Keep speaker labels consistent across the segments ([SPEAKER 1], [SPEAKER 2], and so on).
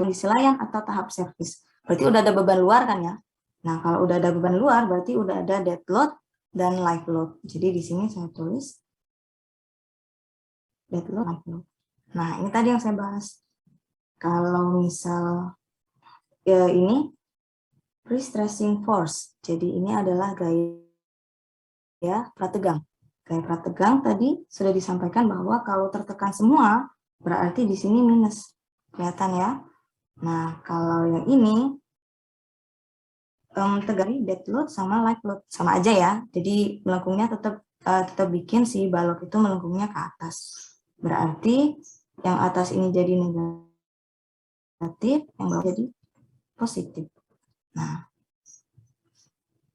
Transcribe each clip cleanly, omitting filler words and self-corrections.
[SPEAKER 1] yaitu kondisi layan atau tahap servis. Berarti udah ada beban luar kan ya. Nah, kalau udah ada beban luar berarti udah ada dead load dan live load. Jadi di sini saya tulis dead load, live load. Nah, ini tadi yang saya bahas. Kalau misal ya ini pre-stressing force. Jadi ini adalah gaya prategang. Gaya prategang tadi sudah disampaikan bahwa kalau tertekan semua berarti di sini minus. Kelihatan ya. Nah, kalau yang ini tegang dead load sama live load sama aja ya. Jadi melengkungnya tetap bikin si balok itu melengkungnya ke atas. Berarti yang atas ini jadi negatif, yang bawah jadi positif. Nah,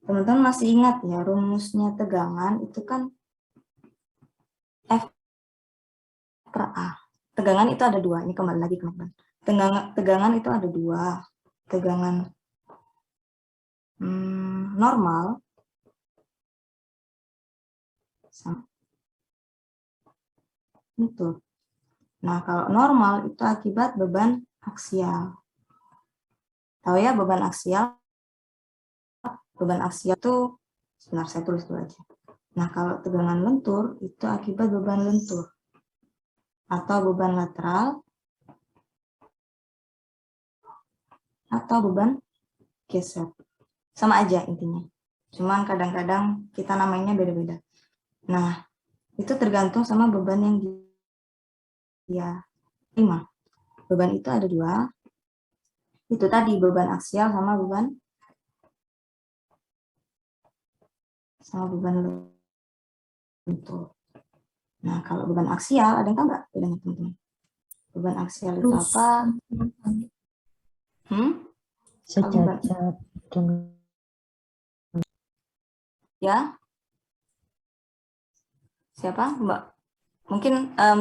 [SPEAKER 1] teman-teman masih ingat ya rumusnya tegangan itu kan F per A. Tegangan itu ada dua. Ini kembali lagi ke tegangan itu ada dua. Tegangan normal sama lentur. Nah, kalau normal itu akibat beban aksial. Tahu ya beban aksial? Beban aksial itu, sebentar saya tulis dulu aja. Nah, kalau tegangan lentur itu akibat beban lentur. Atau beban lateral. Atau beban geser. Sama aja intinya. Cuman kadang-kadang kita namanya beda-beda. Nah, itu tergantung sama beban yang dia terima. Beban itu ada dua. Itu tadi beban aksial sama beban lentur. Nah, kalau beban aksial ada yang tahu nggak bedanya teman-teman? Beban aksial itu apa?
[SPEAKER 2] Sejajar
[SPEAKER 1] ya. Siapa? Mbak? Mungkin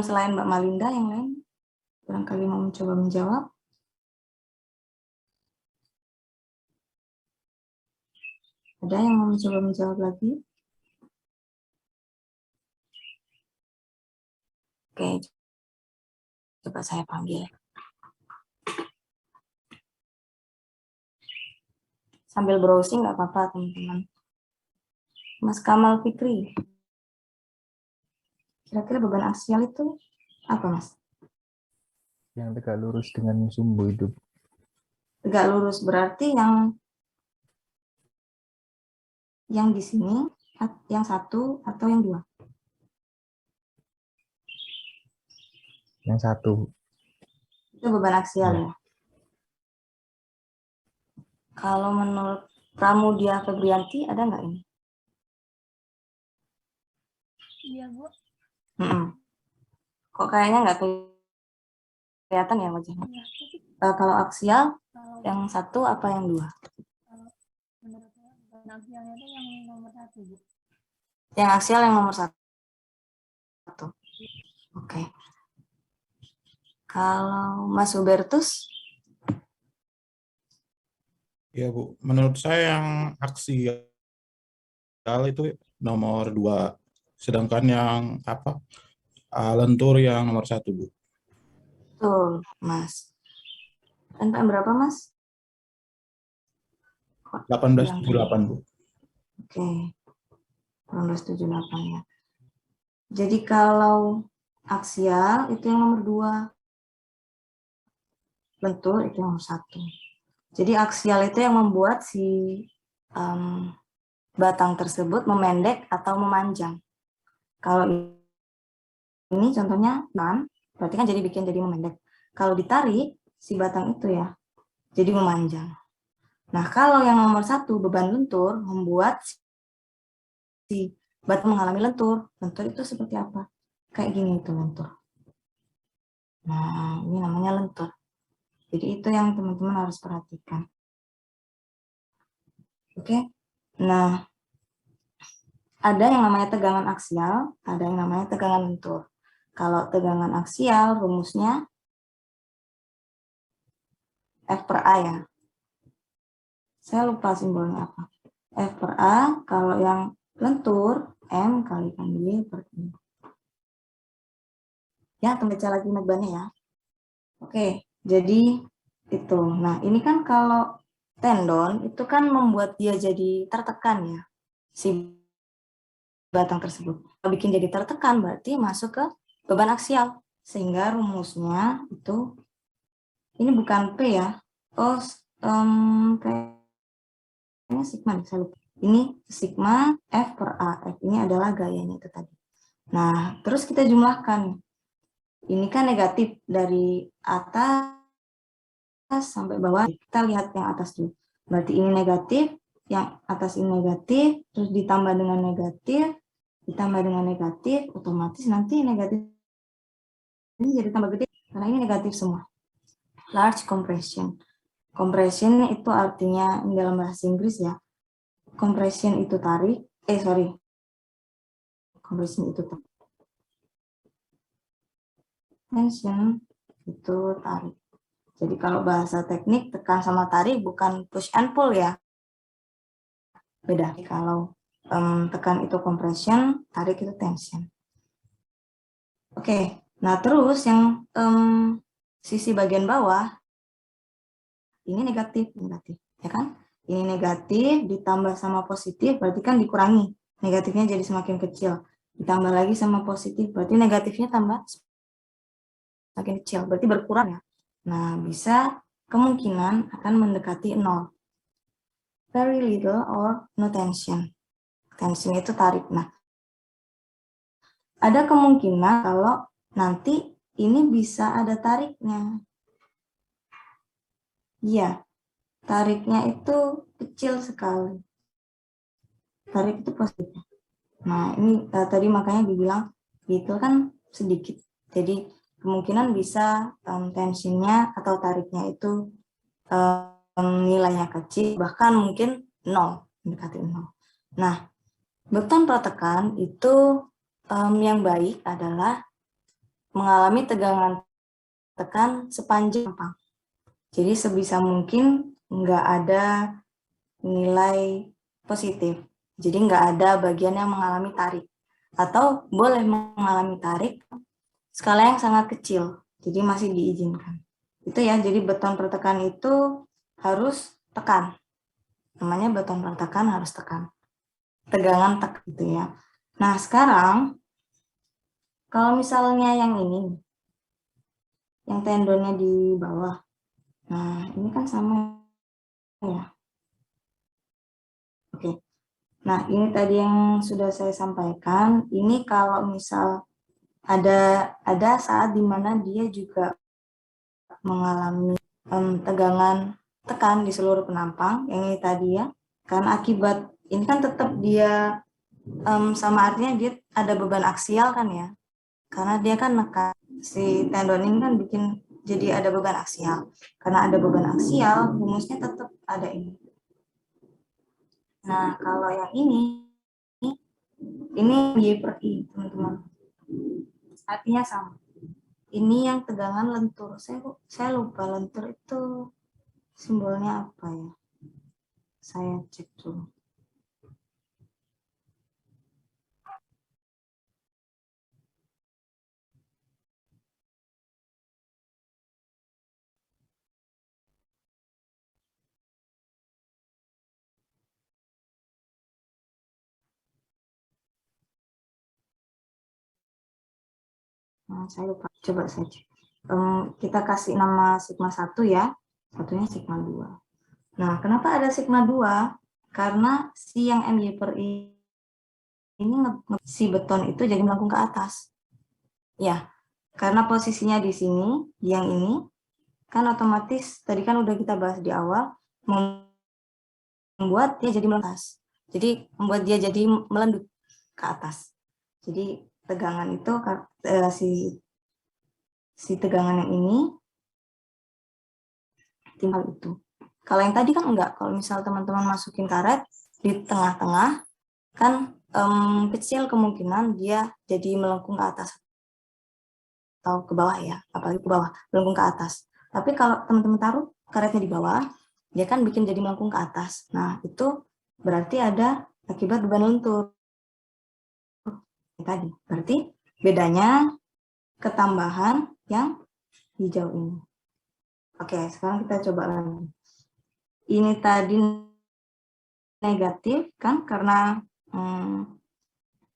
[SPEAKER 1] selain Mbak Malinda yang lain barangkali mau mencoba menjawab. Ada yang mau mencoba menjawab lagi? Oke, coba saya panggil. Sambil browsing nggak apa-apa teman-teman. Mas Kamal Fikri. Kira-kira beban aksial itu apa, Mas?
[SPEAKER 3] Yang tegak lurus dengan sumbu hidup.
[SPEAKER 1] Tegak lurus berarti yang di sini, yang satu atau yang dua?
[SPEAKER 3] Yang satu.
[SPEAKER 1] Itu beban aksial ya. Kalau menurut Pramudia Febrianti ada nggak ini?
[SPEAKER 4] Iya, Bu.
[SPEAKER 1] Kok kayaknya nggak kelihatan ya wajahnya? Kalau aksial, yang satu apa yang dua?
[SPEAKER 4] Menurut saya, aksialnya itu yang nomor satu, Bu.
[SPEAKER 1] Yang aksial yang nomor satu. Oke. Kalau Mas Hubertus?
[SPEAKER 5] Ya Bu, menurut saya yang aksial itu nomor 2, sedangkan yang lentur yang nomor 1 Bu.
[SPEAKER 1] Betul, Mas. NPM berapa, Mas?
[SPEAKER 5] 1878 Bu.
[SPEAKER 1] Oke. 1878 ya. Jadi kalau aksial itu yang nomor 2. Lentur itu yang nomor 1. Jadi aksial itu yang membuat si batang tersebut memendek atau memanjang. Kalau ini contohnya berarti kan jadi memendek. Kalau ditarik si batang itu ya jadi memanjang. Nah, kalau yang nomor 1 beban lentur membuat si batang mengalami lentur. Lentur itu seperti apa? Kayak gini itu lentur. Nah, ini namanya lentur. Jadi itu yang teman-teman harus perhatikan. Oke. Nah, ada yang namanya tegangan aksial, ada yang namanya tegangan lentur. Kalau tegangan aksial rumusnya F per A ya. Saya lupa simbolnya apa. F per A, kalau yang lentur, M kalikan Y per I. Ya, kita baca lagi notbannya ya. Oke, jadi Itu. Nah, ini kan kalau tendon itu kan membuat dia jadi tertekan ya, si batang tersebut. Kalau bikin jadi tertekan berarti masuk ke beban aksial. Sehingga rumusnya itu, ini bukan P ya. Oh, kayaknya sigma, saya lupa. Ini sigma F per A. F ini adalah gayanya itu tadi. Nah, terus kita jumlahkan. Ini kan negatif dari atas sampai bawah. Kita lihat yang atas dulu. Berarti ini negatif, yang atas ini negatif, terus ditambah dengan negatif, ditambah dengan negatif, otomatis nanti negatif ini jadi tambah gede, karena ini negatif semua. Large compression. Compression itu artinya dalam bahasa Inggris ya. Compression itu tarik, compression itu tarik. Tension itu tarik. Jadi kalau bahasa teknik, tekan sama tarik bukan push and pull ya. Beda. Kalau tekan itu compression, tarik itu tension. Oke, nah terus yang sisi bagian bawah, ini negatif, ya kan? Ini negatif ditambah sama positif, berarti kan dikurangi. Negatifnya jadi semakin kecil. Ditambah lagi sama positif, berarti negatifnya tambah semakin kecil, berarti berkurang ya. Nah, bisa kemungkinan akan mendekati 0. Very little or no tension. Tension itu tarik. Nah, ada kemungkinan kalau nanti ini bisa ada tariknya. Iya, tariknya itu kecil sekali. Tarik itu positif. Nah, ini tadi makanya dibilang itu kan sedikit. Jadi kemungkinan bisa tensinya atau tariknya itu nilainya kecil, bahkan mungkin 0, mendekati 0. Nah, beton protekan itu yang baik adalah mengalami tegangan tekan sepanjang tampang. Jadi sebisa mungkin nggak ada nilai positif. Jadi nggak ada bagian yang mengalami tarik. Atau boleh mengalami tarik skala yang sangat kecil. Jadi masih diizinkan. Itu ya, jadi beton protekan itu harus tekan. Namanya beton protekan harus tekan. Tegangan tekan gitu ya. Nah sekarang, kalau misalnya yang ini, yang tendonnya di bawah. Nah ini kan sama ya. Oke. Nah, ini tadi yang sudah saya sampaikan. Ini kalau misal ada saat di mana dia juga mengalami tegangan tekan di seluruh penampang, yang ini tadi ya. Karena akibat ini kan tetap dia sama artinya dia ada beban aksial kan ya. Karena dia kan nekan si tendon ini kan bikin jadi ada beban aksial. Karena ada beban aksial, rumusnya tetap ada ini. Nah, kalau yang ini Y per I, teman-teman. Artinya sama. Ini yang tegangan lentur. Saya lupa lentur itu simbolnya apa ya. Saya cek dulu. Nah, saya lupa. Coba saya cek. Kita kasih nama sigma 1 ya. Satunya sigma 2. Nah, kenapa ada sigma 2? Karena si yang MY per I ini si beton itu jadi melengkung ke atas. Ya, karena posisinya di sini, yang ini, kan otomatis, tadi kan udah kita bahas di awal, membuat dia jadi melentas. Jadi, membuat dia jadi melendut ke atas. Jadi, tegangan itu, si tegangan yang ini, timbal itu. Kalau yang tadi kan enggak. Kalau misal teman-teman masukin karet di tengah-tengah, kan kecil kemungkinan dia jadi melengkung ke atas atau ke bawah ya, apalagi ke bawah, melengkung ke atas. Tapi kalau teman-teman taruh karetnya di bawah, dia kan bikin jadi melengkung ke atas. Nah, itu berarti ada akibat beban lentur. Tadi. Berarti bedanya ketambahan yang hijau ini. Oke, sekarang kita coba lagi. Ini tadi negatif kan karena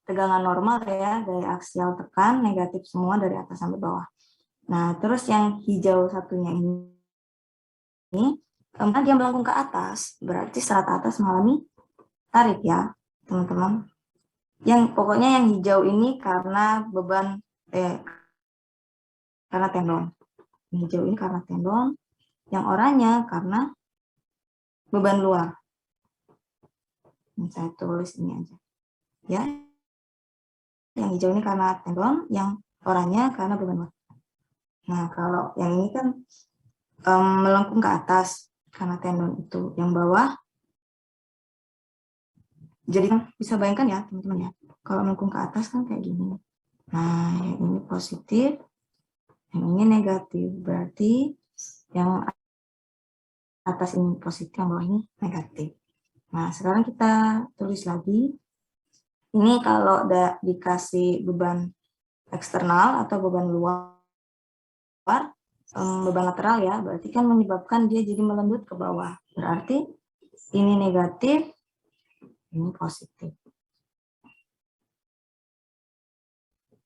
[SPEAKER 1] tegangan normal ya, dari aksial tekan negatif semua dari atas sampai bawah. Nah, terus yang hijau satunya ini karena dia melengkung ke atas, berarti serat atas mengalami tarik ya, teman-teman. Yang pokoknya yang hijau ini karena beban karena tendon. Yang hijau ini karena tendon, yang oranye karena beban luar. Ini saya tulis ini aja. Ya. Yang hijau ini karena tendon, yang oranye karena beban luar. Nah, kalau yang ini kan melengkung ke atas karena tendon itu, yang bawah. Jadi bisa bayangkan ya, teman-teman ya. Kalau melengkung ke atas kan kayak gini. Nah, yang ini positif, yang ini negatif. Berarti yang atas ini positif, yang bawah ini negatif. Nah, sekarang kita tulis lagi. Ini kalau dikasih beban eksternal atau beban luar, beban lateral ya, berarti kan menyebabkan dia jadi melembut ke bawah. Berarti ini negatif, ini positif.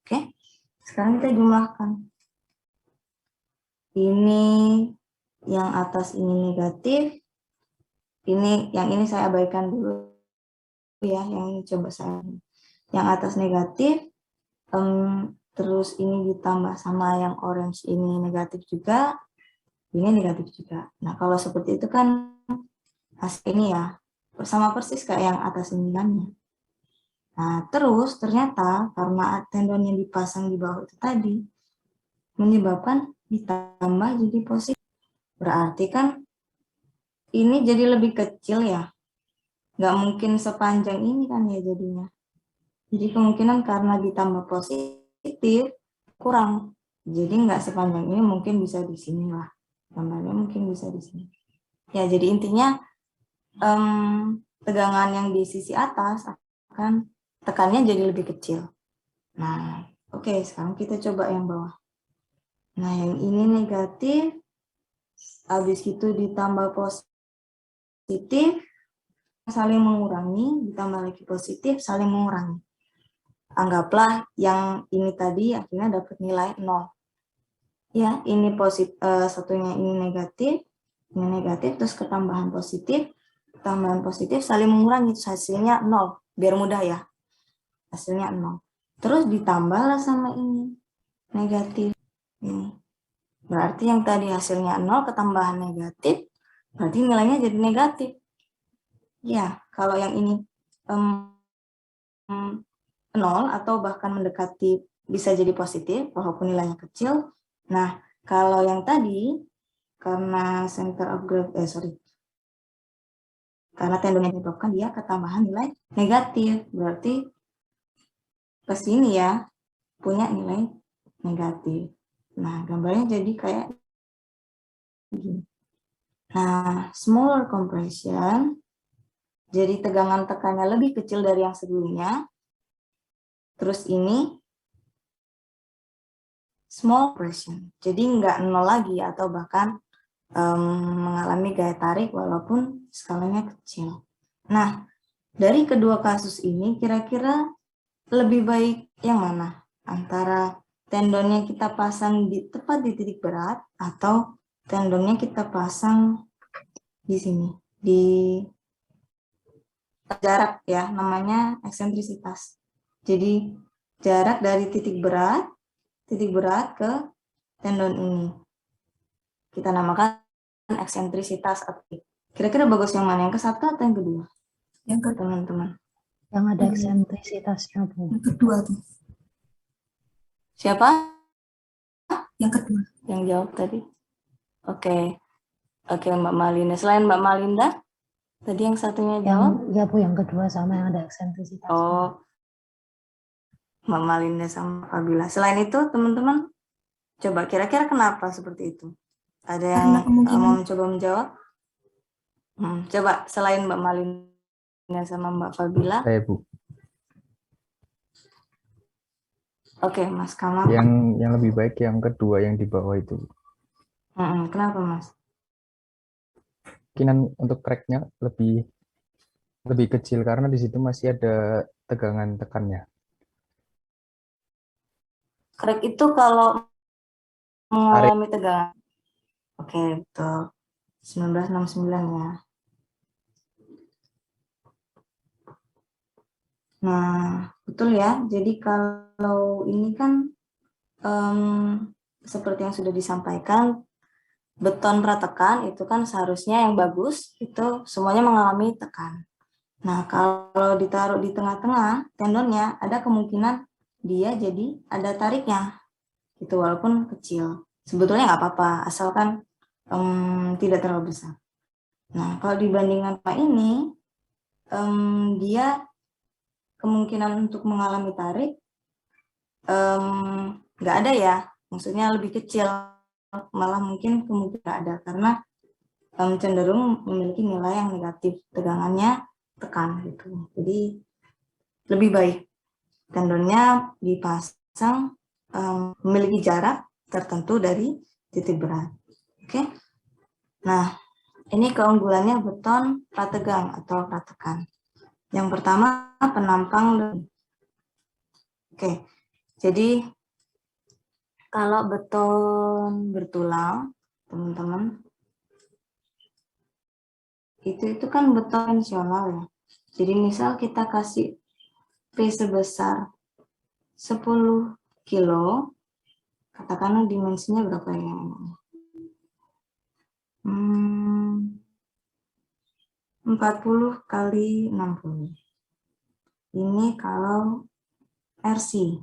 [SPEAKER 1] Oke, sekarang kita jumlahkan. Ini yang atas ini negatif, yang ini saya abaikan dulu ya, yang ini coba saya. Yang atas negatif, terus ini ditambah sama yang orange ini negatif juga, ini negatif juga. Nah, kalau seperti itu kan hasil ini ya, sama persis kayak yang atas ini kan ya. Nah, terus ternyata karena tendon yang dipasang di bawah itu tadi, menyebabkan ditambah jadi positif. Berarti kan ini jadi lebih kecil ya. Nggak mungkin sepanjang ini kan ya jadinya. Jadi kemungkinan karena ditambah positif, kurang. Jadi nggak sepanjang ini, mungkin bisa di sini lah. Gambarnya mungkin bisa di sini. Ya, jadi intinya tegangan yang di sisi atas akan tekannya jadi lebih kecil. Nah, oke, sekarang kita coba yang bawah. Nah, yang ini negatif, habis itu ditambah positif, saling mengurangi, ditambah lagi positif, saling mengurangi. Anggaplah yang ini tadi akhirnya dapat nilai 0. Ya, ini positif, satunya ini negatif, terus ketambahan positif saling mengurangi, hasilnya 0. Biar mudah ya, hasilnya 0. Terus ditambahlah sama ini, negatif. Ini. Berarti yang tadi hasilnya 0, ketambahan negatif, berarti nilainya jadi negatif. Ya, kalau yang ini 0 atau bahkan mendekati bisa jadi positif, walaupun nilainya kecil. Nah, kalau yang tadi, karena center of gravity, karena tendon yang menyebabkan dia ketambahan nilai negatif, berarti ke sini ya, punya nilai negatif. Nah, gambarnya jadi kayak gini. Nah, smaller compression, jadi tegangan tekannya lebih kecil dari yang sebelumnya. Terus ini small compression, jadi nggak 0 lagi atau bahkan mengalami gaya tarik walaupun skalanya kecil. Nah, dari kedua kasus ini kira-kira lebih baik yang mana? Antara tendonnya kita pasang tepat di titik berat atau tendonnya kita pasang di sini, di jarak ya, namanya eksentrisitas. Jadi jarak dari titik berat ke tendon ini. Kita namakan eksentrisitas. Kira-kira bagus yang mana? Yang ke satu atau yang kedua? Yang ke teman-teman.
[SPEAKER 2] Yang ada eksentrisitasnya, Bu.
[SPEAKER 1] Yang kedua tuh. Siapa? Yang kedua. Yang jawab tadi. Oke, Mbak Malinda. Selain Mbak Malinda, tadi yang satunya jawab?
[SPEAKER 2] Ya, Bu, yang kedua sama yang ada eksentrisitasnya.
[SPEAKER 1] Oh, Mbak Malinda sama Fabila. Selain itu, teman-teman, coba kira-kira kenapa seperti itu? Ada yang mau mencoba menjawab? Coba selain Mbak Malinda sama Mbak Fabila.
[SPEAKER 3] Saya, Bu.
[SPEAKER 1] Oke, Mas Kamal.
[SPEAKER 3] Yang lebih baik yang kedua yang di bawah itu.
[SPEAKER 1] Kenapa, Mas?
[SPEAKER 3] Kemungkinan untuk cracknya lebih lebih kecil karena di situ masih ada tegangan tekannya.
[SPEAKER 1] Crack itu kalau
[SPEAKER 3] Tarik
[SPEAKER 1] mengalami tegangan. Oke, betul. 1969 ya. Nah, betul ya. Jadi kalau ini kan seperti yang sudah disampaikan, beton pratekan itu kan seharusnya yang bagus itu semuanya mengalami tekan. Nah, kalau ditaruh di tengah-tengah tendonnya, ada kemungkinan dia jadi ada tariknya, gitu walaupun kecil. Sebetulnya nggak apa-apa, asalkan tidak terlalu besar. Nah, kalau dibandingkan Pak ini, dia kemungkinan untuk mengalami tarik nggak ada ya, maksudnya lebih kecil, malah mungkin kemungkinan nggak ada karena cenderung memiliki nilai yang negatif, tegangannya tekan gitu. Jadi lebih baik tendonnya dipasang memiliki jarak tertentu dari titik berat. Oke. Nah, ini keunggulannya beton prategang atau pratekan. Yang pertama, penampang lebih. Oke. Jadi kalau beton bertulang, teman-teman, itu kan beton konvensional ya. Jadi misal kita kasih P sebesar 10 kilo, katakanlah dimensinya berapa ya? 40 kali 60. Ini kalau RC,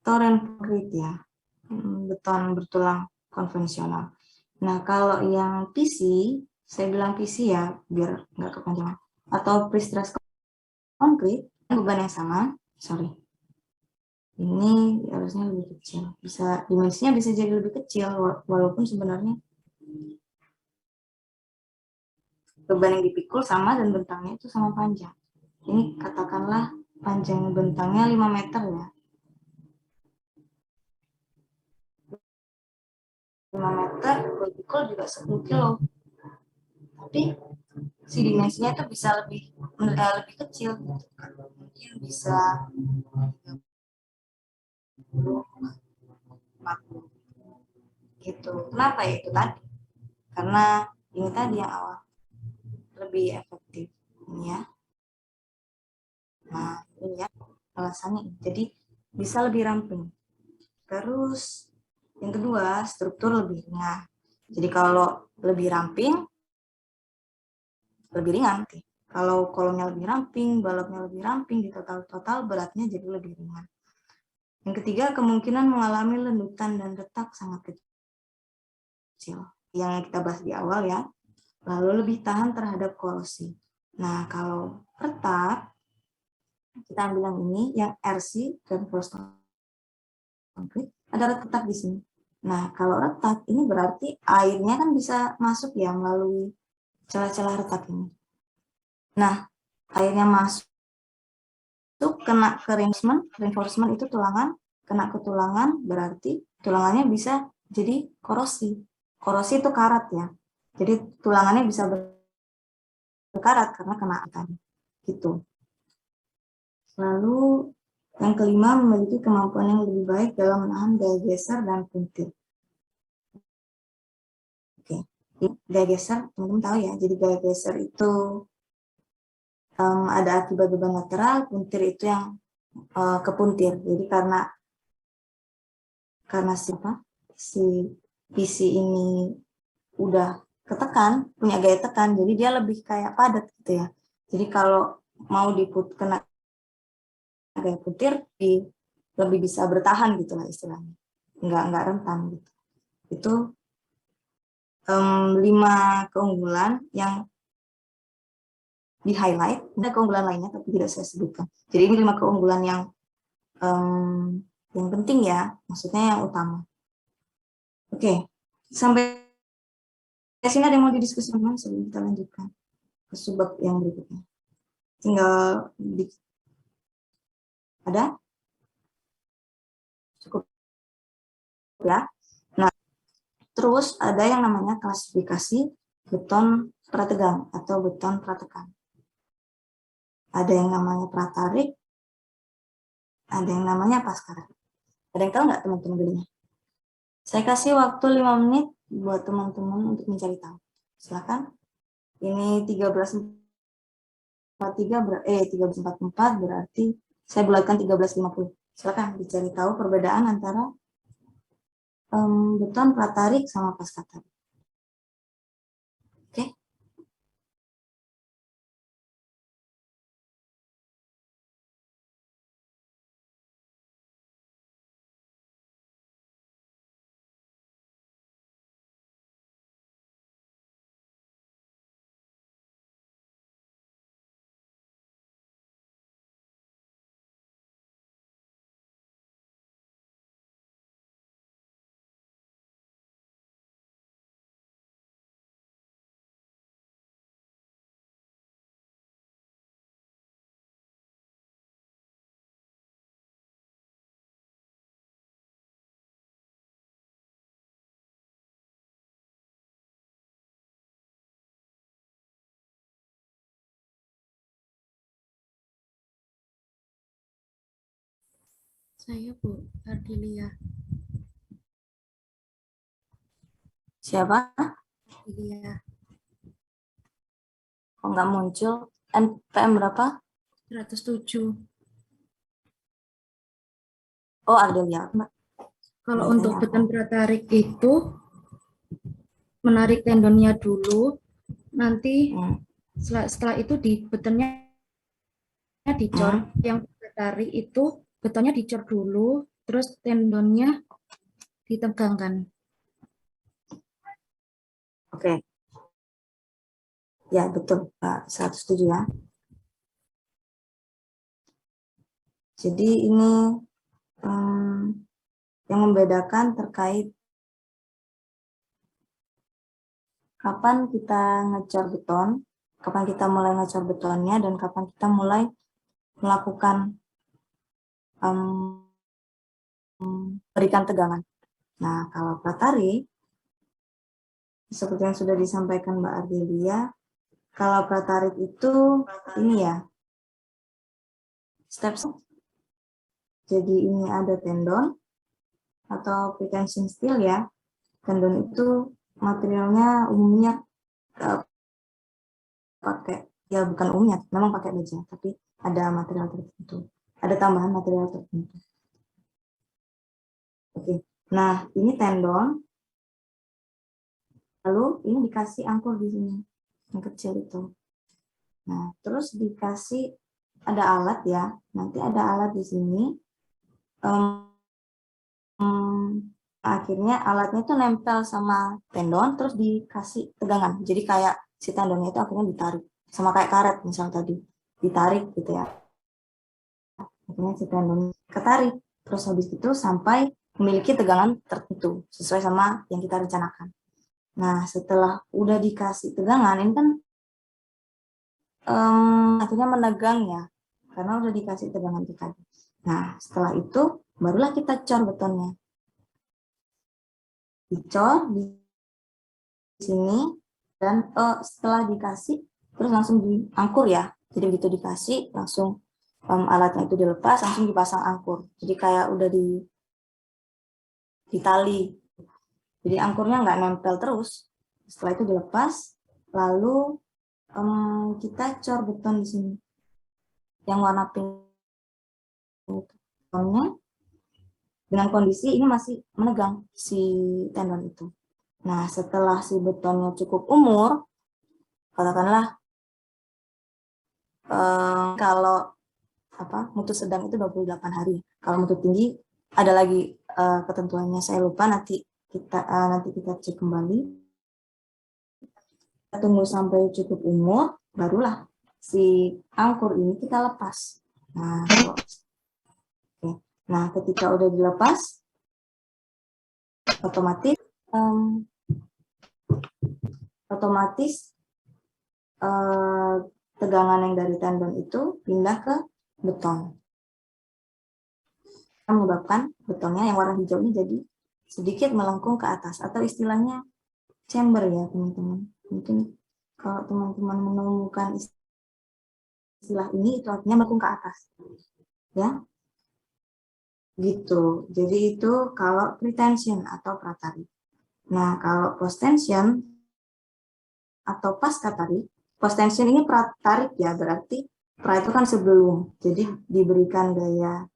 [SPEAKER 1] toren concrete ya, beton bertulang konvensional. Nah, kalau yang PC, saya bilang PC ya, biar nggak kepanjangan, atau pre-stress concrete, beban yang sama, sorry. Ini harusnya lebih kecil, bisa dimensinya bisa jadi lebih kecil, walaupun sebenarnya beban yang dipikul sama dan bentangnya itu sama panjang. Ini katakanlah panjang bentangnya 5 meter ya. 5 meter, dipikul juga 10 kilo. Tapi si dimensinya itu bisa lebih kecil. Mungkin bisa 40 gitu. Kenapa ya itu tadi? Karena ini tadi yang awal lebih efektif ini ya. Nah, ini ya alasannya. Jadi bisa lebih ramping. Terus yang kedua, struktur lebih ringan. Jadi kalau lebih ramping, lebih ringan. Kalau kolomnya lebih ramping, baloknya lebih ramping, di total beratnya jadi lebih ringan. Yang ketiga, kemungkinan mengalami lendutan dan retak sangat kecil. Yang kita bahas di awal ya. Lalu lebih tahan terhadap korosi. Nah, kalau retak, kita ambil yang ini, yang RC, reinforced concrete, ada retak di sini. Nah, kalau retak, ini berarti airnya kan bisa masuk ya melalui celah-celah retak ini. Nah, airnya masuk, kena ke reinforcement itu tulangan, kena ke tulangan berarti tulangannya bisa jadi korosi. Korosi itu karat ya. Jadi tulangannya bisa berkarat karena kena tadi. Gitu. Lalu yang kelima, memiliki kemampuan yang lebih baik dalam menahan gaya geser dan puntir. Oke, gaya geser, teman-teman tahu ya. Jadi gaya geser itu ada akibat beban lateral, puntir itu yang kepuntir. Jadi karena si PC ini udah ketekan, punya gaya tekan, jadi dia lebih kayak padat gitu ya. Jadi kalau mau kena gaya putir, lebih bisa bertahan gitu lah istilahnya. Nggak rentan gitu. Itu 5 keunggulan yang di-highlight. Ada keunggulan lainnya tapi tidak saya sebutkan. Jadi ini 5 keunggulan yang penting ya, maksudnya yang utama. Oke, sampai sini ada yang mau didiskusikan teman sebelum kita lanjutkan ke subbab yang berikutnya. Tinggal ada? Cukup ya. Nah, Terus ada yang namanya klasifikasi beton prategang atau beton prategang. Ada yang namanya pratarik, ada yang namanya paskarik. Ada yang tahu nggak teman-teman bedanya? Saya kasih waktu 5 menit buat teman-teman untuk mencari tahu. Silakan. Ini 1344 berarti saya bulatkan 1350. Silakan dicari tahu perbedaan antara beton pratarik sama paskatarik. Oke.
[SPEAKER 6] Saya Bu Ardilia.
[SPEAKER 1] Siapa?
[SPEAKER 6] Ardilia
[SPEAKER 1] Kok nggak muncul? NPM berapa?
[SPEAKER 6] 107.
[SPEAKER 1] Oh, Ardelia, Mbak.
[SPEAKER 6] Kalau
[SPEAKER 1] Biasanya
[SPEAKER 6] untuk
[SPEAKER 1] apa?
[SPEAKER 6] beton pratarik itu menarik tendonnya dulu, nanti setelah itu di betonnya dicor. Yang pratarik itu betonnya dicor dulu, terus tendonnya ditegangkan.
[SPEAKER 1] Oke. Ya, betul, Pak. 107 ya. Jadi ini yang membedakan terkait kapan kita ngecor beton, kapan kita mulai ngecor betonnya, dan kapan kita mulai melakukan berikan tegangan. Nah, kalau pratarik, seperti yang sudah disampaikan Mbak Ardelia, kalau pratarik itu ini ya, steps. Jadi ini ada tendon atau pretension steel ya. Tendon itu materialnya umumnya pakai, ya bukan umumnya, memang pakai baja, tapi ada material tertentu, ada tambahan material tertentu. Oke, nah ini tendon, lalu ini dikasih angkur di sini, yang kecil itu. Nah, terus dikasih ada alat ya, nanti ada alat di sini. Akhirnya alatnya itu nempel sama tendon, terus dikasih tegangan. Jadi kayak si tendonnya itu akhirnya ditarik, sama kayak karet misal tadi, ditarik gitu ya. Akhirnya si tendon ketarik, terus habis itu sampai memiliki tegangan tertentu sesuai sama yang kita rencanakan. Nah, setelah udah dikasih tegangan, ini kan akhirnya menegang ya, karena udah dikasih tegangan itu tadi. Nah, setelah itu barulah kita cor betonnya. Dicor di sini, dan setelah dikasih terus langsung diangkur ya. Jadi begitu dikasih langsung alatnya itu dilepas, langsung dipasang angkur. Jadi kayak udah ditali. Jadi angkurnya nggak nempel terus. Setelah itu dilepas, lalu kita cor beton di sini yang warna pink betonnya, dengan kondisi ini masih menegang si tendon itu. Nah, setelah si betonnya cukup umur, katakanlah kalau mutu sedang itu 28 hari. Kalau mutu tinggi ada lagi ketentuannya, saya lupa, nanti kita cek kembali. Kita tunggu sampai cukup umur, barulah si angkur ini kita lepas. Nah, nah ketika udah dilepas, otomatis tegangan yang dari tendon itu pindah ke beton, menyebabkan betonnya yang warna hijau ini jadi sedikit melengkung ke atas, atau istilahnya chamber ya teman-teman. Mungkin kalau teman-teman menemukan istilah ini, itu artinya melengkung ke atas. Ya, gitu. Jadi itu kalau pretension atau pratarik. Nah, kalau post-tension atau pasca tarik, post-tension ini pratarik ya, berarti pra itu kan sebelum. Jadi diberikan gaya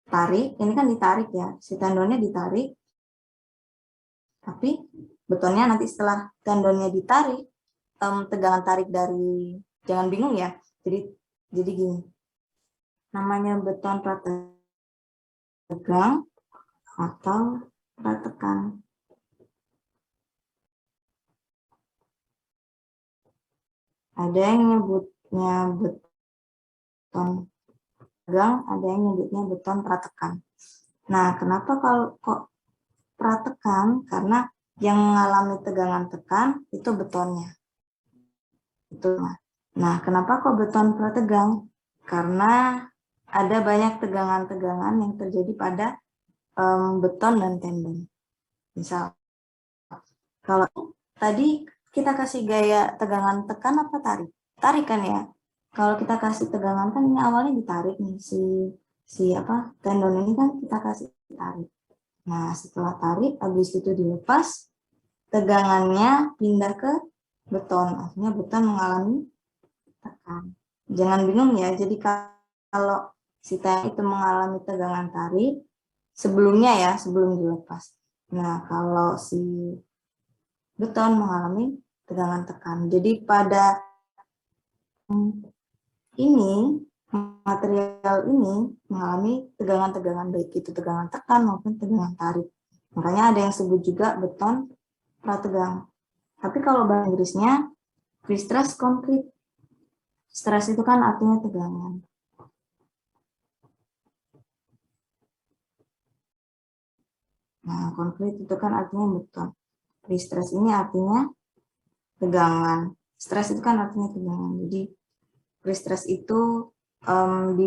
[SPEAKER 1] tarik, ini kan ditarik ya, si tendonnya ditarik, tapi betonnya nanti setelah tendonnya ditarik, tegangan tarik dari, jangan bingung ya, jadi gini, namanya beton prategang atau pratekan. Ada yang nyebutnya beton tegang, ada yang nyebutnya beton pratekan. Nah, kenapa kalau kok pratekan? Karena yang mengalami tegangan tekan itu betonnya. Itu. Nah, kenapa kok beton prategang? Karena ada banyak tegangan-tegangan yang terjadi pada beton dan tendon. Misal, kalau tadi kita kasih gaya tegangan tekan apa tarik? Tarik kan ya? Kalau kita kasih tegangan kan ini awalnya ditarik nih, tendon ini kan kita kasih tarik. Nah, setelah tarik, habis itu dilepas, tegangannya pindah ke beton. Artinya beton mengalami tekan. Jangan bingung ya, jadi kalau si tendon itu mengalami tegangan tarik, sebelumnya ya, sebelum dilepas. Nah, kalau si beton mengalami tegangan tekan. Jadi pada ini, material ini mengalami tegangan-tegangan, baik itu tegangan tekan maupun tegangan tarik. Makanya ada yang sebut juga beton prategang. Tapi kalau bahasa Inggrisnya pre-stress concrete. Stress itu kan artinya tegangan. Nah, concrete itu kan artinya beton. Pre-stress ini artinya tegangan. Stress itu kan artinya tegangan. Jadi pre-stress itu di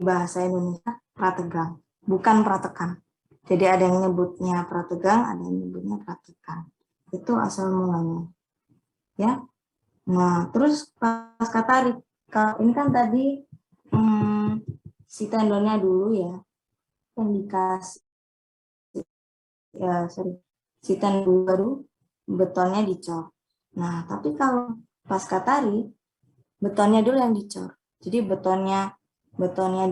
[SPEAKER 1] bahasa Indonesia prategang, bukan pratekan. Jadi ada yang nyebutnya prategang, ada yang nyebutnya pratekan. Itu asal mulanya. Ya. Nah, terus pasca tarik. Kalau ini kan tadi si tendonnya dulu ya, yang dikasih si tendon baru betonnya dicor. Nah, tapi kalau pasca tarik, betonnya dulu yang dicor. Jadi betonnya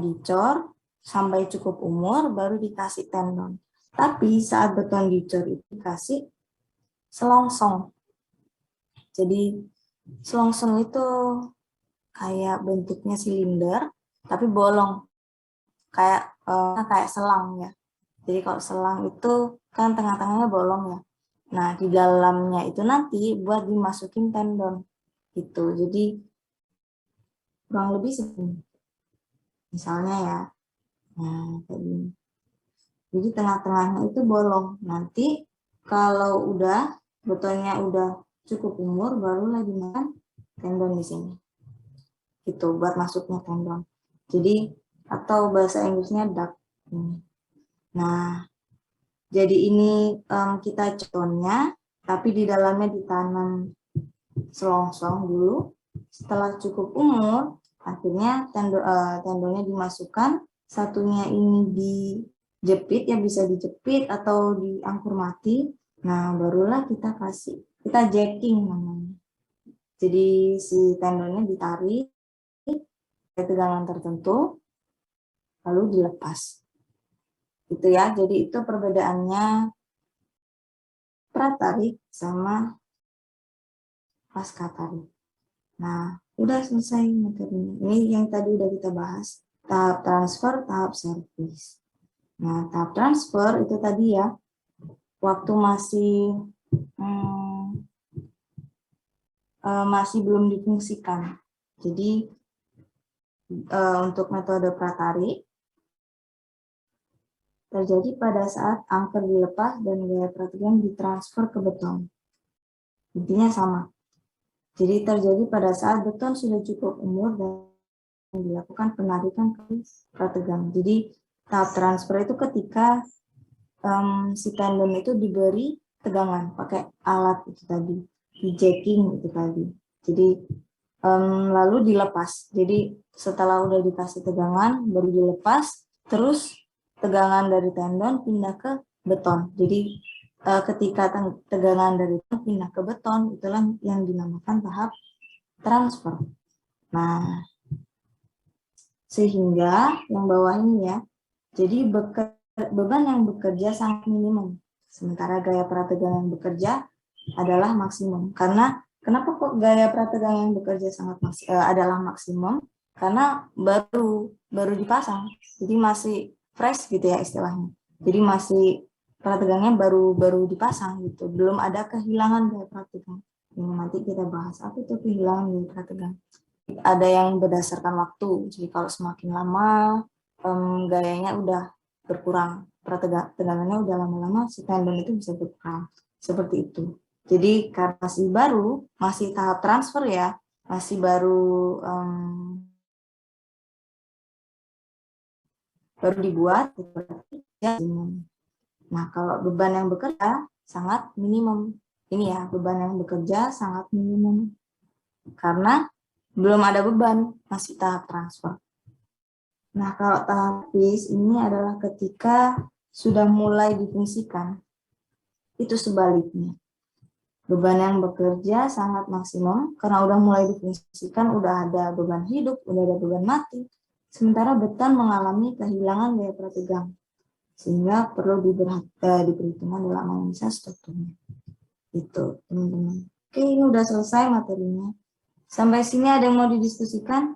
[SPEAKER 1] dicor sampai cukup umur baru dikasih tendon. Tapi saat beton dicor itu dikasih selongsong. Jadi selongsong itu kayak bentuknya silinder tapi bolong. Kayak selang ya. Jadi kalau selang itu kan tengah-tengahnya bolong ya. Nah, di dalamnya itu nanti buat dimasukin tendon. Gitu. Jadi kurang lebih segini. Misalnya ya. Nah, kayak gini. Jadi tengah-tengahnya itu bolong. Nanti kalau udah betonnya udah cukup umur barulah dimasukkan tendon di sini. Gitu buat masuknya tendon. Jadi atau bahasa Inggrisnya duct. Nah, jadi ini kita contohnya, tapi di dalamnya ditanam selongsong dulu. Setelah cukup umur, akhirnya tendonnya dimasukkan, satunya ini dijepit, ya bisa dijepit atau diangkur mati. Nah, barulah kita jacking namanya. Jadi si tendonnya ditarik ke tegangan tertentu, lalu dilepas. Itu ya, jadi itu perbedaannya pratarik sama pasca tarik. Nah, udah selesai materinya. Ini yang tadi udah kita bahas. Tahap transfer, tahap servis. Nah, tahap transfer itu tadi ya, waktu masih belum difungsikan. Jadi, untuk metode pratarik, terjadi pada saat angker dilepas dan gaya prategang ditransfer ke beton. Intinya sama. Jadi terjadi pada saat beton sudah cukup umur dan dilakukan penarikan ke prategang. Jadi tahap transfer itu ketika si tendon itu diberi tegangan pakai alat itu tadi, di jacking itu tadi. Jadi lalu dilepas. Jadi setelah udah dikasih tegangan baru dilepas, terus tegangan dari tendon pindah ke beton. Jadi ketika tegangan dari beton pindah ke beton, itulah yang dinamakan tahap transfer. Nah, sehingga yang bawah ini ya, jadi beban yang bekerja sangat minimum, sementara gaya prategang yang bekerja adalah maksimum. Karena kenapa kok gaya prategang yang bekerja adalah maksimum? Karena baru dipasang, jadi masih fresh gitu ya istilahnya. Jadi masih prategangnya baru dipasang gitu, belum ada kehilangan gaya prategang. Ini nanti kita bahas apa itu kehilangan gaya prategang. Ada yang berdasarkan waktu, jadi kalau semakin lama gayanya udah berkurang, tegangannya udah lama-lama si tendon itu bisa berkurang, seperti itu. Jadi karena masih tahap transfer ya, masih baru dibuat, ya. Nah kalau beban yang bekerja sangat minimum, ini ya beban yang bekerja sangat minimum, karena belum ada beban, masih tahap transfer. Nah, kalau tahap habis ini adalah ketika sudah mulai difungsikan. Itu sebaliknya. Beban yang bekerja sangat maksimum, karena udah mulai difungsikan, udah ada beban hidup, udah ada beban mati. Sementara beton mengalami kehilangan gaya prategang, sehingga perlu diperhitungkan dalam analisa strukturnya. Itu, teman-teman. Oke, ini udah selesai materinya. Sampai sini ada yang mau didiskusikan?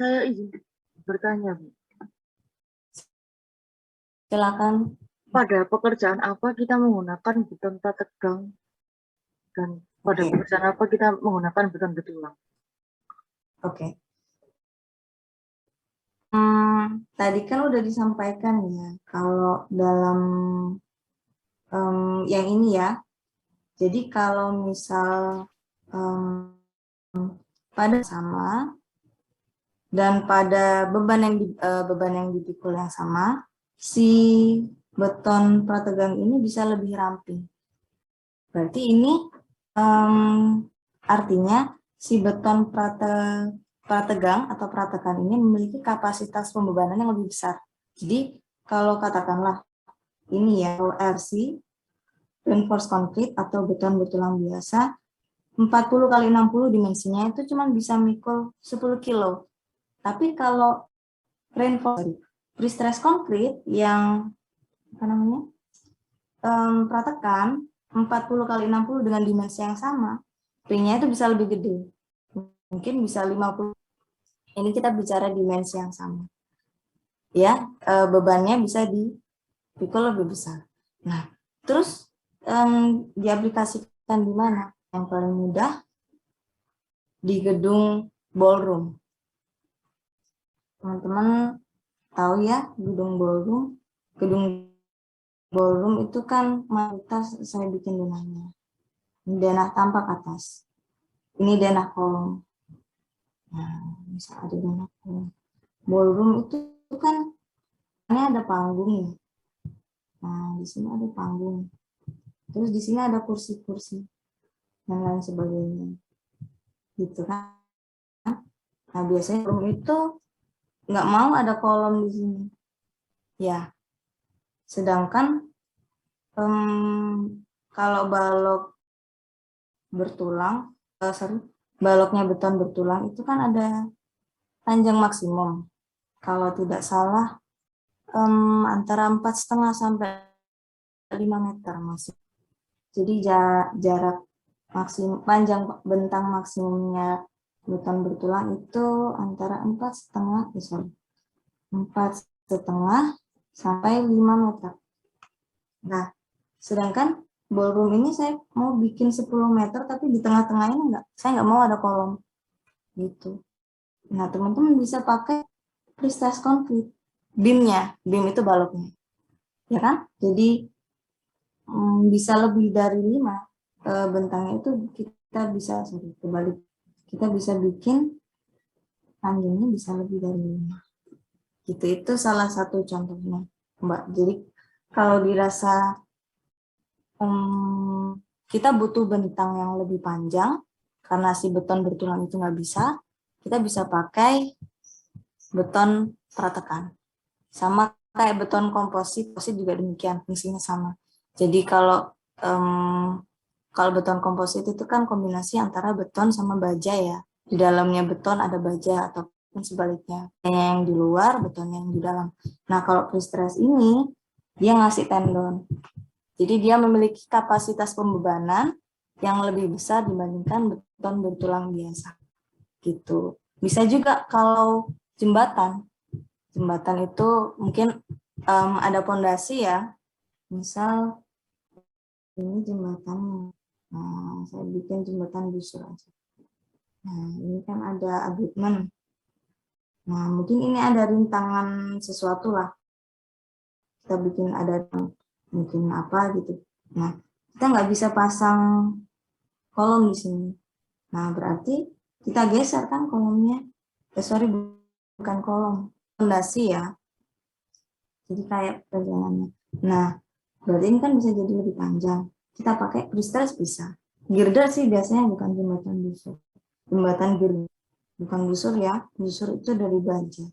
[SPEAKER 7] Saya izin bertanya, Bu.
[SPEAKER 1] Silakan.
[SPEAKER 7] Pada pekerjaan apa kita menggunakan beton prategang dan pada pekerjaan apa kita menggunakan beton betulang?
[SPEAKER 1] Oke. Tadi kan udah disampaikan ya, kalau dalam yang ini ya, jadi kalau misal pada sama dan pada beban yang dipikul yang sama, si beton prategang ini bisa lebih ramping. Berarti ini artinya si beton prategang atau pratekan ini memiliki kapasitas pembebanan yang lebih besar. Jadi kalau katakanlah ini ya RC, reinforced concrete atau beton bertulang biasa, 40 kali 60 dimensinya itu cuma bisa mikul 10 kilo. Tapi kalau reinforced pre-stress concrete yang pratekan 40 kali 60 dengan dimensi yang sama, ringnya itu bisa lebih gede. Mungkin bisa 50. Ini kita bicara dimensi yang sama. Ya, bebannya bisa dipikul lebih besar. Nah, terus diaplikasikan di mana? Yang paling mudah di gedung ballroom. Teman-teman tahu ya gedung ballroom? Gedung ballroom itu kan mayoritas saya bikin denahnya. Ini denah tampak atas. Ini denah kolom. Nah, bisa ada denah kolom. Ballroom itu kan ini ada panggung ya. Nah, di sini ada panggung. Terus di sini ada kursi-kursi dan lain sebagainya. Gitu kan. Nah, biasanya ballroom itu nggak mau ada kolom di sini. Ya. Sedangkan kalau balok bertulang, baloknya beton bertulang itu kan ada panjang maksimum. Kalau tidak salah antara 4,5 sampai 5 meter masih. Jadi jarak maksimum panjang bentang maksimumnya beton bertulang itu antara 4,5 sampai 5 meter. Nah, sedangkan ballroom ini saya mau bikin 10 meter, tapi di tengah-tengahnya saya nggak mau ada kolom. Gitu. Nah, teman-teman bisa pakai pre-stress concrete. Beam itu baloknya. Ya kan? Jadi, bisa lebih dari 5 bentangnya itu kita bisa, kita bisa bikin panjangnya bisa lebih dari 5. Gitu, itu salah satu contohnya. Mbak. Jadi kalau dirasa kita butuh bentang yang lebih panjang, karena si beton bertulang itu nggak bisa, kita bisa pakai beton pratekan. Sama kayak beton komposit juga demikian, fungsinya sama. Jadi kalau beton komposit itu kan kombinasi antara beton sama baja ya. Di dalamnya beton ada baja ataupun sebaliknya. Yang di luar, beton yang di dalam. Nah kalau pre-stress ini, dia ngasih tendon. Jadi dia memiliki kapasitas pembebanan yang lebih besar dibandingkan beton bertulang biasa. Gitu. Bisa juga kalau jembatan. Jembatan itu mungkin ada pondasi ya. Misal ini jembatannya. Nah, saya bikin jembatan busur aja. Nah, ini kan ada abutmen. Nah, mungkin ini ada rintangan sesuatu lah. Kita bikin ada mungkin apa gitu. Nah, kita nggak bisa pasang kolom di sini. Nah, berarti kita geser kan kolomnya. Sorry, bukan kolom. Fondasi ya. Jadi kayak perjalanannya. Nah, berarti ini kan bisa jadi lebih panjang. Kita pakai pre-stress bisa. Girder sih biasanya bukan jembatan busur. Jembatan girder. Bukan busur ya. Busur itu dari baja.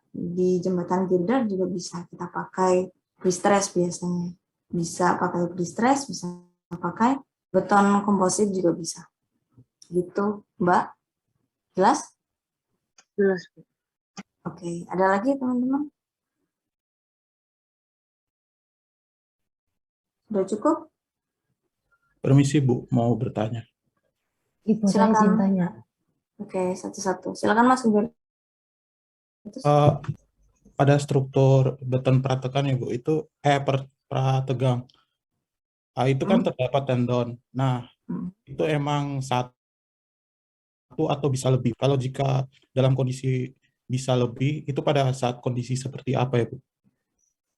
[SPEAKER 1] Di jembatan girder juga bisa kita pakai pre-stress biasanya. Bisa pakai pre-stress, bisa pakai beton komposit juga bisa. Gitu, Mbak. Jelas?
[SPEAKER 7] Jelas, Bu.
[SPEAKER 1] Oke, ada lagi teman-teman? Sudah cukup?
[SPEAKER 5] Permisi Bu, mau bertanya.
[SPEAKER 2] Ibu saya
[SPEAKER 1] Silakan.
[SPEAKER 2] izin tanya.
[SPEAKER 1] Oke, satu-satu. Silakan Mas Uber.
[SPEAKER 5] Pada struktur beton pratekan ya Bu, itu prategang. Itu kan terdapat tendon. Nah, itu emang satu atau bisa lebih. Kalau jika dalam kondisi bisa lebih, itu pada saat kondisi seperti apa ya Bu?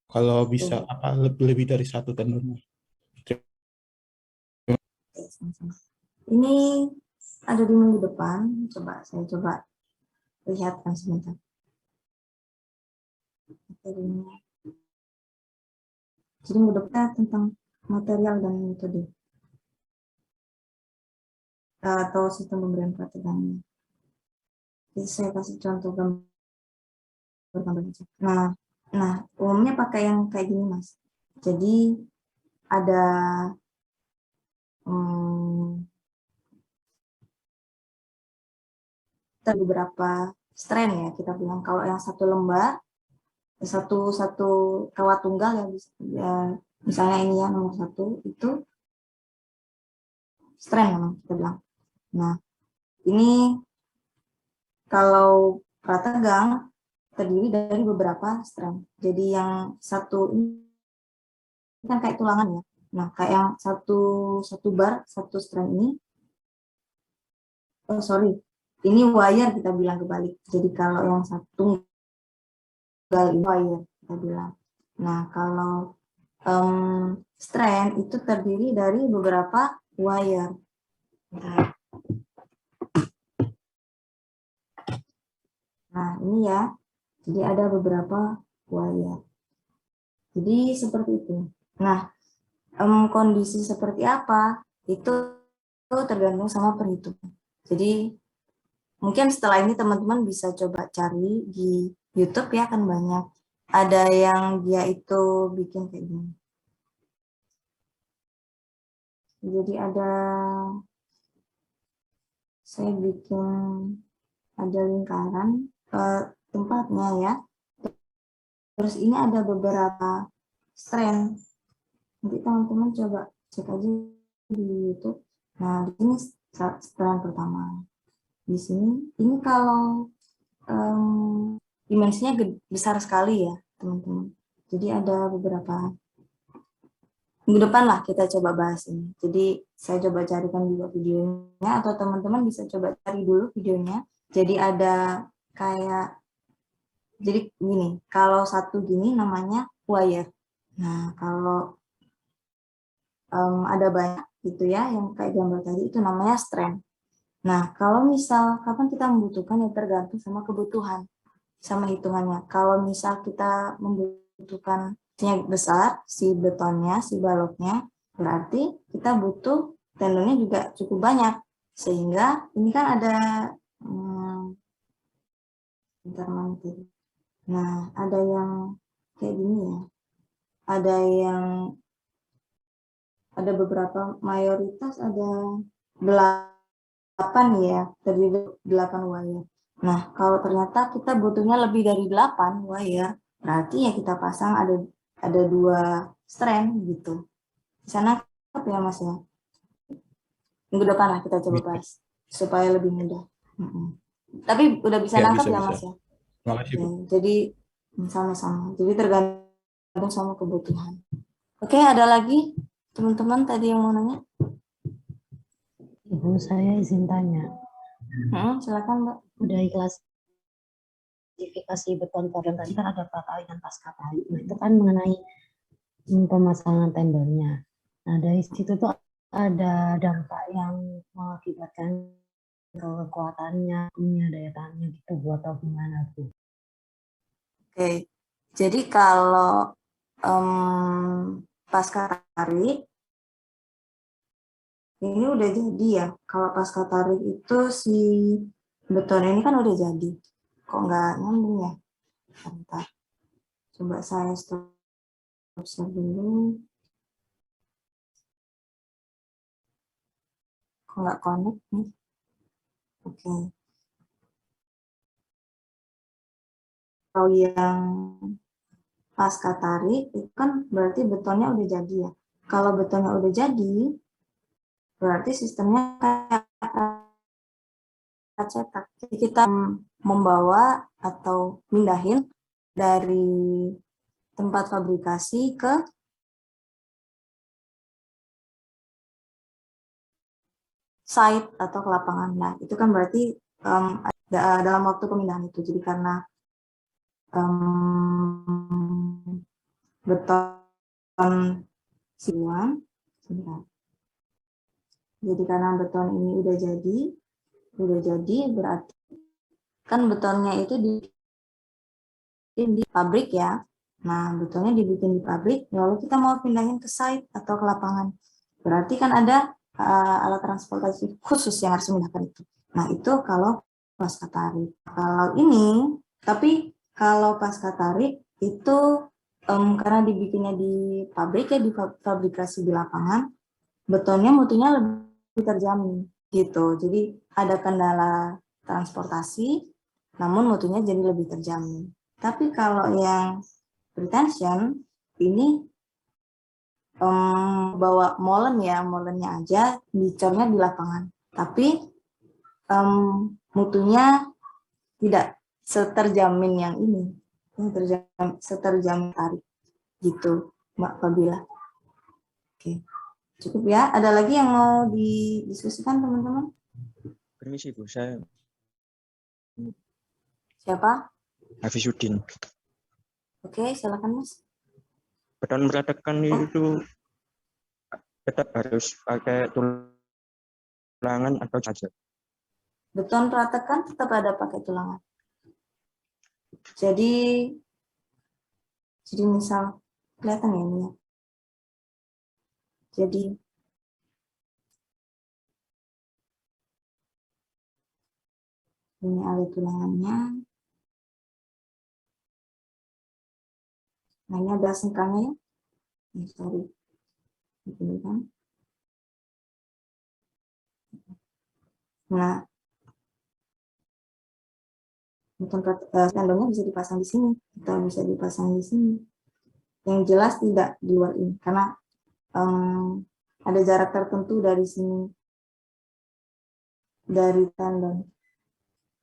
[SPEAKER 5] Kalau bisa lebih dari satu tendonnya.
[SPEAKER 1] Ini ada di minggu depan. Saya coba lihatkan sebentar. Materinya. Jadi minggu depan tentang material dan metode atau sistem pemberian prategannya. Jadi saya kasih contoh gambar aja. Nah, umumnya pakai yang kayak gini Mas. Jadi ada beberapa strand ya kita bilang. Kalau yang satu lembar, satu kawat tunggal ya, misalnya ini ya nomor 1 itu strand memang kita bilang. Nah, ini kalau prategang terdiri dari beberapa strand. Jadi yang satu ini kan kayak tulangan ya. Nah, kayak yang satu bar, satu strand ini. Oh, sorry. Ini wire kita bilang kebalik. Jadi kalau yang satu wire kita bilang. Nah, kalau strand itu terdiri dari beberapa wire. Nah, ini ya. Jadi ada beberapa wire. Jadi seperti itu. Nah, kondisi seperti apa itu tergantung sama perhitungan. Jadi mungkin setelah ini teman-teman bisa coba cari di YouTube ya, kan banyak. Ada yang dia itu bikin kayak gini. Jadi saya bikin ada lingkaran tempatnya ya. Terus ini ada beberapa strand. Nanti teman-teman coba cek aja di YouTube. Nah, di sini strand pertama. Di sini, ini kalau dimensinya besar sekali ya, teman-teman. Jadi ada beberapa. Minggu depan lah kita coba bahas ini. Jadi saya coba carikan juga videonya, atau teman-teman bisa coba cari dulu videonya. Jadi ada kayak, jadi gini, kalau satu gini namanya wire. Nah, kalau ada banyak gitu ya, yang kayak gambar tadi itu namanya strand. Nah, kalau misal kapan kita membutuhkan ya tergantung sama kebutuhan, sama hitungannya. Kalau misal kita membutuhkan butuhkan besar, si betonnya, si baloknya, berarti kita butuh tendonnya juga cukup banyak. Sehingga ini kan ada, bentar nanti. Nah, ada yang kayak gini ya. Ada beberapa, mayoritas ada 8 ya, terdiri 8 wire. Nah, kalau ternyata kita butuhnya lebih dari 8 wire, berarti ya kita pasang ada 2 strand gitu. Di sana ya Mas ya. Minggu depan lah kita coba bahas supaya lebih mudah. Tapi udah bisa
[SPEAKER 5] Ya,
[SPEAKER 1] nangkap
[SPEAKER 5] bisa,
[SPEAKER 1] ya
[SPEAKER 5] bisa.
[SPEAKER 1] Mas ya.
[SPEAKER 5] Terima kasih, Bu.
[SPEAKER 1] Jadi sama-sama. Jadi tergantung sama kebutuhan. Oke, ada lagi teman-teman tadi yang mau nanya?
[SPEAKER 2] Ibu, saya izin tanya.
[SPEAKER 1] Silakan Mbak.
[SPEAKER 2] Udah klasifikasi beton tendon tadi kan ada pratali dan pasca tali. Nah, itu kan mengenai pemasangan tendonnya. Nah, dari situ tuh ada dampak yang mengakibatkan kekuatannya, punya daya tahannya gitu, buat atau gimana Bu?
[SPEAKER 1] Oke, jadi kalau pasca tarik ini udah jadi ya. Kalau pasca tarik itu si beton ini kan udah jadi. Kok nggak nyambung ya? Bentar. Coba saya stop dulu. Kok nggak connect nih? Oke. Kalau yang pasca tarik itu kan berarti betonnya udah jadi ya. Kalau betonnya udah jadi, berarti sistemnya kayak cetak. Jadi kita membawa atau mindahin dari tempat fabrikasi ke site atau ke lapangan. Nah, itu kan berarti dalam waktu pemindahan itu. Jadi karena beton siluan, jadi karena beton ini udah jadi berarti kan betonnya itu dibikin di pabrik ya. Nah, betonnya dibikin di pabrik, lalu kita mau pindahin ke site atau ke lapangan. Berarti kan ada alat transportasi khusus yang harus memindahkan itu. Nah, itu kalau pasca tarik. Kalau ini, tapi kalau pasca tarik itu karena dibikinnya di pabrik ya, di fabrikasi di lapangan, betonnya mutunya lebih terjamin gitu. Jadi ada kendala transportasi, namun mutunya jadi lebih terjamin. Tapi kalau yang pretension ini bawa molennya aja dicornya di lapangan, tapi mutunya tidak seterjamin yang ini, seterjamin tarik gitu Mbak Fabila. Oke, cukup ya. Ada lagi yang mau didiskusikan teman-teman?
[SPEAKER 8] Permisi Bu, saya
[SPEAKER 1] Siapa?
[SPEAKER 8] Hafisuddin.
[SPEAKER 1] Oke, silakan Mas.
[SPEAKER 8] Beton meratakan itu tetap harus pakai tulangan atau saja?
[SPEAKER 1] Beton pratekan tetap ada pakai tulangan. Jadi misal kelihatan ya ini ya. Jadi ini alat tulangannya. Nah, ini ada sengkangnya ya. Sorry. Ini kan. Nah, tendonnya bisa dipasang di sini atau bisa dipasang di sini. Yang jelas tidak di luar ini karena ada jarak tertentu dari sini dari tendon.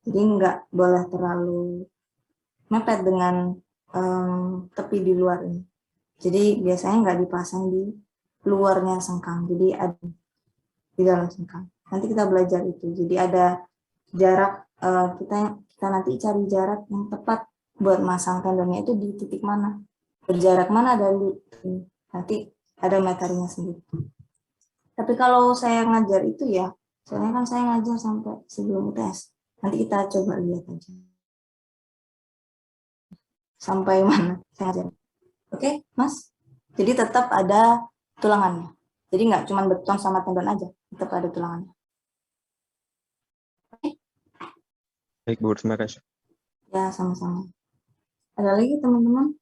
[SPEAKER 1] Jadi nggak boleh terlalu mepet dengan tepi di luar ini. Jadi biasanya nggak dipasang di luarnya sengkang. Jadi ada di dalam sengkang. Nanti kita belajar itu. Jadi ada jarak kita nanti cari jarak yang tepat buat masang tendonnya itu di titik mana, berjarak mana dari ini. Nanti ada materinya sendiri. Tapi kalau saya ngajar itu ya, soalnya kan saya ngajar sampai sebelum UTS. Nanti kita coba lihat aja. Sampai mana saya ngajar. Oke, Mas? Jadi tetap ada tulangannya. Jadi nggak cuma beton sama tendon aja, tetap ada tulangannya.
[SPEAKER 8] Baik Bu, terima kasih.
[SPEAKER 1] Ya, sama-sama. Ada lagi teman-teman?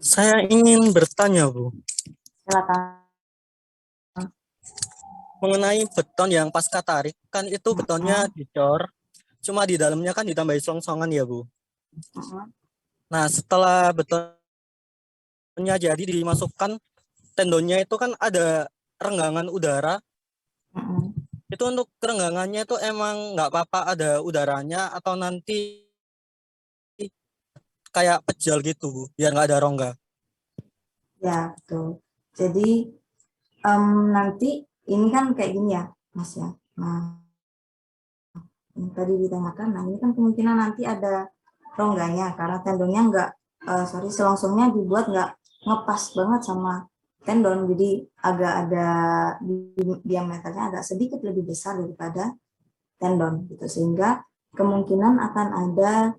[SPEAKER 9] Saya ingin bertanya, Bu,
[SPEAKER 1] Silakan.
[SPEAKER 9] mengenai beton yang pasca tarik, kan itu betonnya dicor, cuma di dalamnya kan ditambahi selongsongan ya, Bu. Nah, setelah betonnya jadi dimasukkan tendonnya itu kan ada renggangan udara. Itu untuk kerenggangannya itu emang nggak apa-apa ada udaranya atau nanti kayak pejal gitu, Bu, biar nggak ada rongga.
[SPEAKER 1] Ya, betul. Jadi nanti ini kan kayak gini ya, Mas ya. Nah, yang tadi ditanyakan, nah ini kan kemungkinan nanti ada rongganya karena tendonnya nggak, selongsongnya dibuat nggak ngepas banget sama tendon, jadi agak ada diameternya agak sedikit lebih besar daripada tendon gitu, sehingga kemungkinan akan ada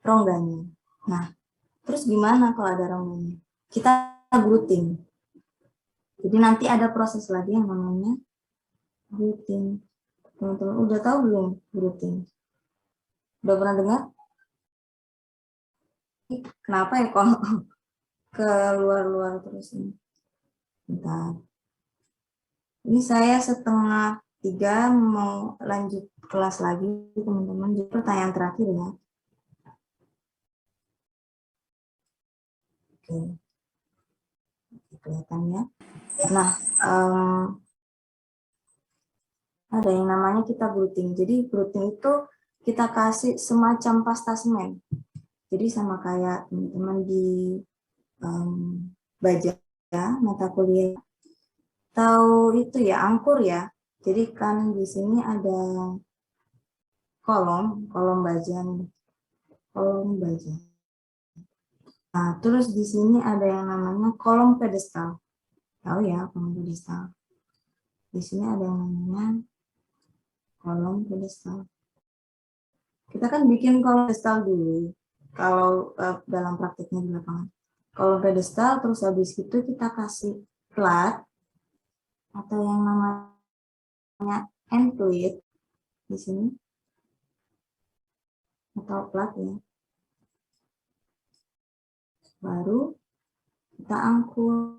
[SPEAKER 1] rongganya. Nah, terus gimana kalau ada rongganya? Kita grooting. Jadi nanti ada proses lagi yang namanya grooting. Teman-teman udah tahu belum grooting? Udah pernah dengar? Kenapa ya kok ke luar-luar terus ini? Bentar. Ini saya 2:30 mau lanjut kelas lagi, teman-teman. Jadi pertanyaan terakhir ya. Oke. Kelihatannya. Nah, ada yang namanya kita grooting. Jadi grooting itu kita kasih semacam pasta semen. Jadi sama kayak teman-teman di baja mata kuliah. Tahu itu ya, angkur ya. Jadi kan di sini ada kolom baja nih. Kolom baja. Nah, terus di sini ada yang namanya kolom pedestal. Tahu ya, kolom pedestal. Di sini ada yang namanya kolom pedestal. Kita kan bikin kolom pedestal dulu kalau dalam praktiknya di lapangan. Kolom pedestal, terus habis itu kita kasih plat atau yang namanya end plate di sini atau plat ya. Baru kita angkur.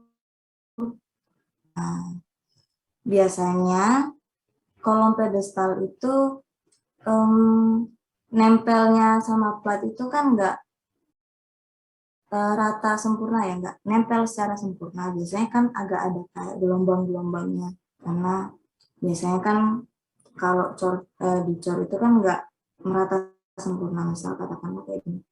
[SPEAKER 1] Nah, biasanya kolom pedestal itu nempelnya sama plat itu kan nggak rata sempurna ya, nggak nempel secara sempurna. Biasanya kan agak ada kayak gelombang-gelombangnya, karena biasanya kan kalau dicor itu kan nggak merata sempurna, misal katakanlah kayak gini.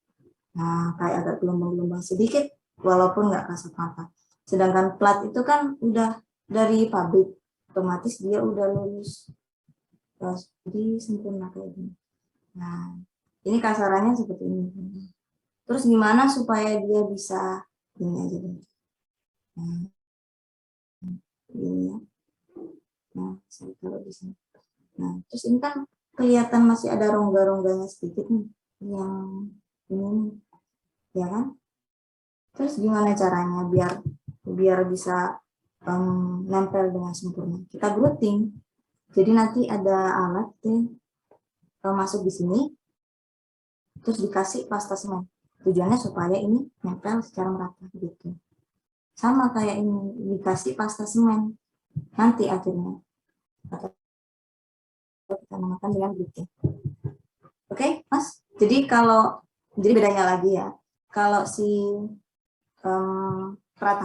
[SPEAKER 1] Nah, kayak agak gelombang-gelombang sedikit, walaupun nggak kasat mata. Sedangkan plat itu kan udah dari pabrik, otomatis dia udah lurus, jadi sempurna kayak gini. Nah, ini kasarannya seperti ini. Terus gimana supaya dia bisa ini aja deh. Nah, ini ya. Nah, saya taruh di sini. Nah, terus ini kan kelihatan masih ada rongga-rongganya sedikit nih, yang ini nih, ya kan? Terus gimana caranya biar bisa nempel dengan sempurna? Kita grooting. Jadi nanti ada alat masuk di sini, terus dikasih pasta semen. Tujuannya supaya ini nempel secara merata gitu. Sama kayak ini, dikasih pasta semen. Nanti akhirnya kita namakan dengan grooting. Oke, Mas? Jadi bedanya lagi ya. Kalau si prat